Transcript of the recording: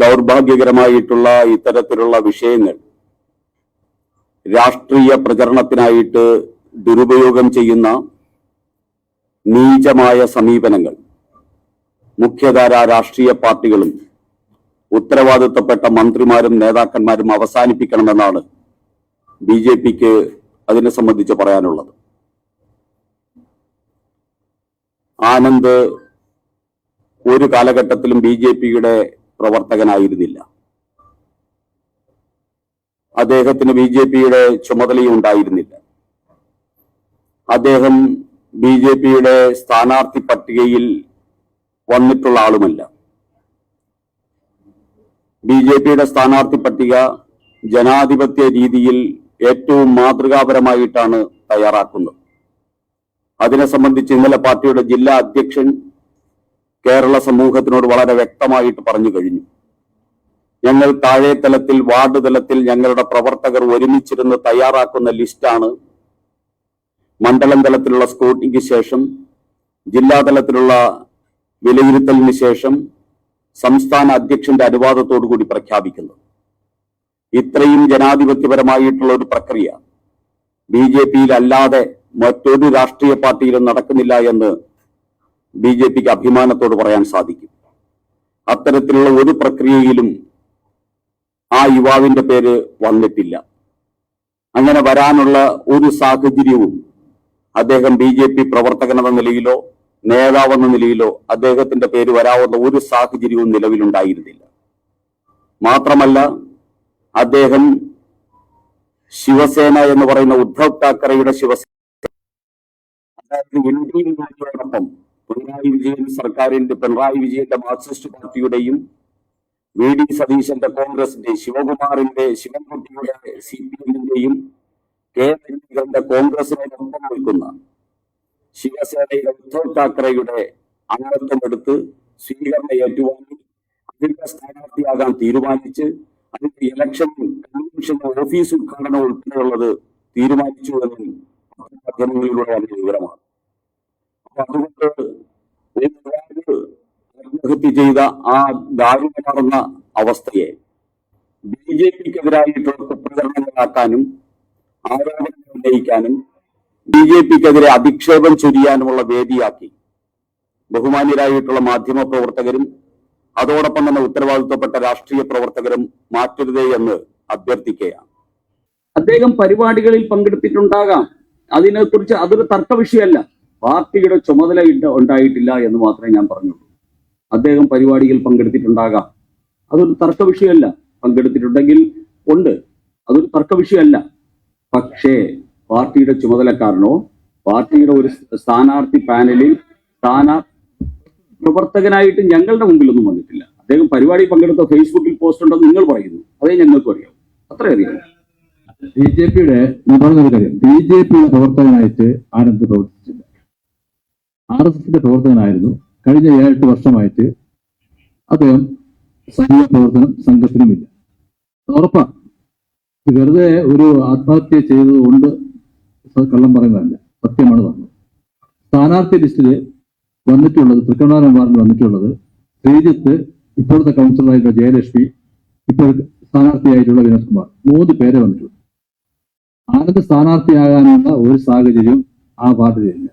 ദൗർഭാഗ്യകരമായിട്ടുള്ള ഇത്തരത്തിലുള്ള വിഷയങ്ങൾ രാഷ്ട്രീയ പ്രചരണത്തിനായിട്ട് ദുരുപയോഗം ചെയ്യുന്ന നീചമായ സമീപനങ്ങൾ മുഖ്യധാര രാഷ്ട്രീയ പാർട്ടികളും ഉത്തരവാദിത്തപ്പെട്ട മന്ത്രിമാരും നേതാക്കന്മാരും അവസാനിപ്പിക്കണമെന്നാണ് ബി.ജെ.പിക്ക് അതിനെ സംബന്ധിച്ച് പറയാനുള്ളത്. ആനന്ദ് ഒരു കാലഘട്ടത്തിലും ബി.ജെ.പിയുടെ പ്രവർത്തകനായിരുന്നില്ല. അദ്ദേഹത്തിന് ബി.ജെ.പിയുടെ ചുമതലയും ഉണ്ടായിരുന്നില്ല. അദ്ദേഹം ബി.ജെ.പിയുടെ സ്ഥാനാർത്ഥി പട്ടികയിൽ വന്നിട്ടുള്ള ആളുമല്ല. ബി.ജെ.പിയുടെ സ്ഥാനാർത്ഥി പട്ടിക ജനാധിപത്യ രീതിയിൽ ഏറ്റവും മാതൃകാപരമായിട്ടാണ് തയ്യാറാക്കുന്നത്. അതിനെ സംബന്ധിച്ച് ഇന്നലെ പാർട്ടിയുടെ ജില്ലാ അധ്യക്ഷൻ കേരള സമൂഹത്തിനോട് വളരെ വ്യക്തമായിട്ട് പറഞ്ഞു കഴിഞ്ഞു. ഞങ്ങൾ താഴെ തലത്തിൽ വാർഡ് തലത്തിൽ ഞങ്ങളുടെ പ്രവർത്തകർ ഒരുമിച്ചിരുന്ന് തയ്യാറാക്കുന്ന ലിസ്റ്റാണ് മണ്ഡലം തലത്തിലുള്ള സ്ക്രൂട്ടിനിക്ക് ശേഷം ജില്ലാ തലത്തിലുള്ള വിലയിരുത്തലിന് ശേഷം സംസ്ഥാന അധ്യക്ഷന്റെ അനുവാദത്തോടുകൂടി പ്രഖ്യാപിക്കുന്നത്. ഇത്രയും ജനാധിപത്യപരമായിട്ടുള്ള ഒരു പ്രക്രിയ ബി.ജെ.പിയിൽ അല്ലാതെ മറ്റൊരു രാഷ്ട്രീയ പാർട്ടിയിലും നടക്കുന്നില്ല എന്ന് ബി.ജെ.പിക്ക് അഭിമാനത്തോട് പറയാൻ സാധിക്കും. അത്തരത്തിലുള്ള ഒരു പ്രക്രിയയിലും ആ യുവാവിന്റെ പേര് വന്നിട്ടില്ല. അങ്ങനെ വരാനുള്ള ഒരു സാഹചര്യവും അദ്ദേഹം ബി.ജെ.പി പ്രവർത്തകനെന്ന നിലയിലോ നേതാവെന്ന നിലയിലോ അദ്ദേഹത്തിന്റെ പേര് വരാവുന്ന ഒരു സാഹചര്യവും നിലവിലുണ്ടായിരുന്നില്ല. മാത്രമല്ല, അദ്ദേഹം ശിവസേന എന്ന് പറയുന്ന ഉദ്ധവ് താക്കറെയുടെ ശിവസേന, അതായത് എൻ.ഡി.എയോടൊപ്പം പിണറായി വിജയൻ സർക്കാരിന്റെ പിണറായി വിജയന്റെ മാർക്സിസ്റ്റ് പാർട്ടിയുടെയും വി.ഡി. സതീശന്റെ കോൺഗ്രസിന്റെ ശിവൻകുട്ടിയുടെ CPM-ന്റെയും കെ.മുരളീധരന്റെ കോൺഗ്രസിനോടൊപ്പം നിൽക്കുന്ന ശിവസേനയിലെ ഉദ്ധവ് താക്കറെയുടെ അംഗത്വം എടുത്ത് സ്വീകരണം ഏറ്റുവാങ്ങി അതിന്റെ സ്ഥാനാർത്ഥിയാകാൻ തീരുമാനിച്ച് അതിന്റെ ഇലക്ഷനും കൺവെൻഷനും ഓഫീസ് ഉദ്ഘാടനം ഉൾപ്പെടെയുള്ളത് തീരുമാനിച്ചു എന്നും മാധ്യമങ്ങളിലൂടെ വന്ന വിവരമാണ്. അപ്പൊ അതുകൊണ്ട് ആത്മഹത്യ ചെയ്ത ആ ദാരുണമാർന്ന അവസ്ഥയെ ബി.ജെ.പിക്കെതിരായിട്ടുള്ള കുപ്രചരണങ്ങളാക്കാനും ആരോപണങ്ങൾ ഉന്നയിക്കാനും ബി.ജെ.പിക്കെതിരെ അധിക്ഷേപം ചൊരിയാനുമുള്ള വേദിയാക്കി ബഹുമാന്യരായിട്ടുള്ള മാധ്യമ പ്രവർത്തകരും അതോടൊപ്പം തന്നെ ഉത്തരവാദിത്വപ്പെട്ട രാഷ്ട്രീയ പ്രവർത്തകരും മാറ്റരുതേ എന്ന് അഭ്യർത്ഥിക്കുകയാണ്. അദ്ദേഹം പരിപാടികളിൽ പങ്കെടുത്തിട്ടുണ്ടാകാം, അതിനെക്കുറിച്ച് അതൊരു തർക്ക വിഷയമല്ല. പാർട്ടിയുടെ ചുമതല ഉണ്ടായിട്ടില്ല എന്ന് മാത്രമേ ഞാൻ പറഞ്ഞുള്ളൂ. അദ്ദേഹം പരിപാടിയിൽ പങ്കെടുത്തിട്ടുണ്ടാകാം, അതൊരു തർക്ക വിഷയമല്ല. പങ്കെടുത്തിട്ടുണ്ടെങ്കിൽ ഉണ്ട്, അതൊരു തർക്ക വിഷയമല്ല. പക്ഷേ പാർട്ടിയുടെ ചുമതലക്കാരനോ പാർട്ടിയുടെ ഒരു സ്ഥാനാർത്ഥി പാനലിൽ പ്രവർത്തകനായിട്ട് ഞങ്ങളുടെ മുമ്പിലൊന്നും വന്നിട്ടില്ല. അദ്ദേഹം പരിപാടി പങ്കെടുത്ത ഫേസ്ബുക്കിൽ പോസ്റ്റ് ഉണ്ടെന്ന് നിങ്ങൾ പറയുന്നു, അതേ ഞങ്ങൾക്കും അറിയാം, അത്ര അറിയാം. ബി.ജെ.പിയുടെ പ്രവർത്തകനായിട്ട് ആനന്ദ് പ്രവർത്തിച്ചില്ല. RSSന്റെ പ്രവർത്തകനായിരുന്നു. കഴിഞ്ഞ 7-8 വർഷമായിട്ട് അദ്ദേഹം സജീവ പ്രവർത്തനം സംഘത്തിനുമില്ല. ഉറപ്പാണ്. വെറുതെ ഒരു ആത്മഹത്യ ചെയ്തത് കൊണ്ട് കള്ളം പറയുന്നതല്ല, സത്യമാണ് പറഞ്ഞത്. സ്ഥാനാർത്ഥി ലിസ്റ്റിൽ വന്നിട്ടുള്ളത്, തൃക്കണ്ണാരം വാർഡിൽ വന്നിട്ടുള്ളത് ശ്രീജിത്ത്, ഇപ്പോഴത്തെ കൗൺസിലറായിട്ടുള്ള ജയലക്ഷ്മി, ഇപ്പോൾ സ്ഥാനാർത്ഥിയായിട്ടുള്ള വിനോദ് കുമാർ, 3 പേരെ വന്നിട്ടുള്ളൂ. ആനന്ദ് സ്ഥാനാർത്ഥിയാകാനുള്ള ഒരു സാഹചര്യം ആ വാർഡിലില്ല.